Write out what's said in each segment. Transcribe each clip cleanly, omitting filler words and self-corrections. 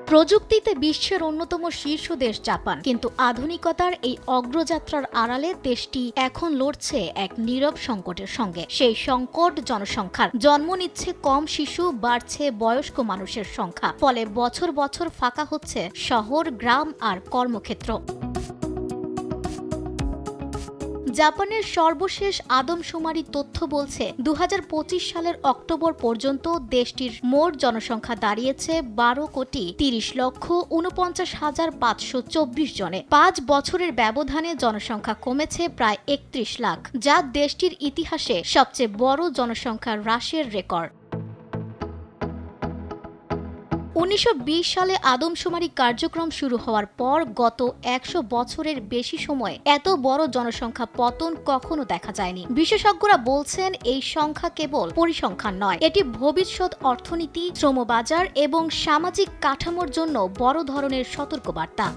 প্রযুক্তিতে বিশ্বের অন্যতম শীর্ষ দেশ জাপান, কিন্তু আধুনিকতার এই অগ্রযাত্রার আড়ালে দেশটি এখন লড়ছে এক নীরব সংকটের সঙ্গে। সেই সংকট জনসংখ্যার। জন্ম নিচ্ছে কম শিশু, বাড়ছে বয়স্ক মানুষের সংখ্যা, ফলে বছর বছর ফাঁকা হচ্ছে শহর, গ্রাম আর কর্মক্ষেত্র। জাপানের সর্বশেষ আদমশুমারি তথ্য বলছে ২০২৫ সালের অক্টোবর পর্যন্ত দেশটির মোট জনসংখ্যা দাঁড়িয়েছে ১২,৩০,৪৯,৫২৪ জনে। ৫ বছরের ব্যবধানে জনসংখ্যা কমেছে প্রায় ৩১ লাখ, যা দেশটির ইতিহাসে সবচেয়ে বড় জনসংখ্যা হ্রাসের রেকর্ড। ১৯২০ সালে আদমশুমারি কার্যক্রম শুরু হওয়ার পর গত ১০০ বছরের বেশি সময় এত বড় জনসংখ্যা পতন কখনো দেখা যায়নি। বিশেষজ্ঞরা বলছেন, এই সংখ্যা কেবল পরিসংখ্যান নয়, এটি ভবিষ্যৎ অর্থনীতি, শ্রমবাজার এবং সামাজিক কাঠামোর জন্য বড় ধরনের সতর্কবার্তা।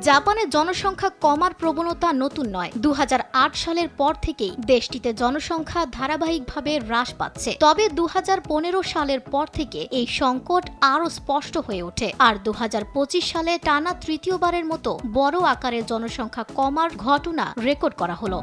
জাপানের জনসংখ্যা কমার প্রবণতা নতুন নয়। ২০০৮ সালের পর থেকেই দেশটিতে জনসংখ্যা ধারাবাহিকভাবে হ্রাস পাচ্ছে। তবে ২০১৫ সালের পর থেকে এই সংকট আরও স্পষ্ট হয়ে ওঠে, আর ২০২৫ সালে টানা তৃতীয়বারের মতো বড় আকারে জনসংখ্যা কমার ঘটনা রেকর্ড করা হলো।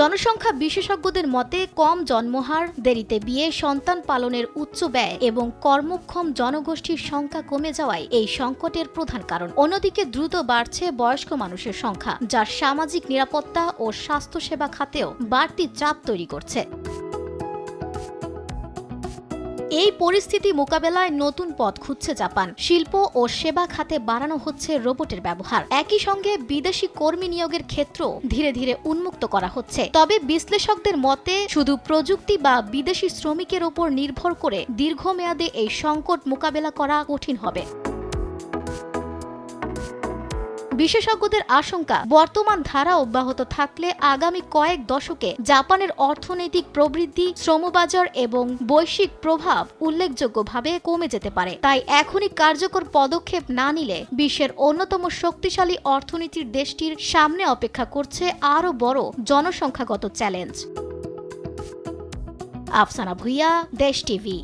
জনসংখ্যা বিশেষজ্ঞদের মতে, কম জন্মহার, দেরিতে বিয়ে, সন্তান পালনের উচ্চ ব্যয় এবং কর্মক্ষম জনগোষ্ঠীর সংখ্যা কমে যাওয়াই এই সংকটের প্রধান কারণ। অন্যদিকে দ্রুত বাড়ছে বয়স্ক মানুষের সংখ্যা, যা সামাজিক নিরাপত্তা ও স্বাস্থ্যসেবা খাতেও বাড়তি চাপ তৈরি করছে। এই পরিস্থিতি মোকাবেলায় নতুন পথ খুঁজছে জাপান। শিল্প ও সেবা খাতে বাড়ানো হচ্ছে রোবটের ব্যবহার। একই সঙ্গে বিদেশি কর্মী নিয়োগের ক্ষেত্র ধীরে ধীরে উন্মুক্ত করা হচ্ছে। তবে বিশ্লেষকদের মতে, শুধু প্রযুক্তি বা বিদেশি শ্রমিকের ওপর নির্ভর করে দীর্ঘমেয়াদে এই সংকট মোকাবেলা করা কঠিন হবে। বিশেষজ্ঞদের আশঙ্কা, বর্তমান ধারা অব্যাহত থাকলে আগামী কয়েক দশকে জাপানের অর্থনৈতিক প্রবৃদ্ধি, শ্রমবাজার এবং বৈশ্বিক প্রভাব উল্লেখযোগ্যভাবে কমে যেতে পারে। তাই এখনই কার্যকর পদক্ষেপ না নিলে বিশ্বের অন্যতম শক্তিশালী অর্থনীতির দেশটির সামনে অপেক্ষা করছে আরও বড় জনসংখ্যাগত চ্যালেঞ্জ। আফসানা ভুইয়া, দেশ টিভি।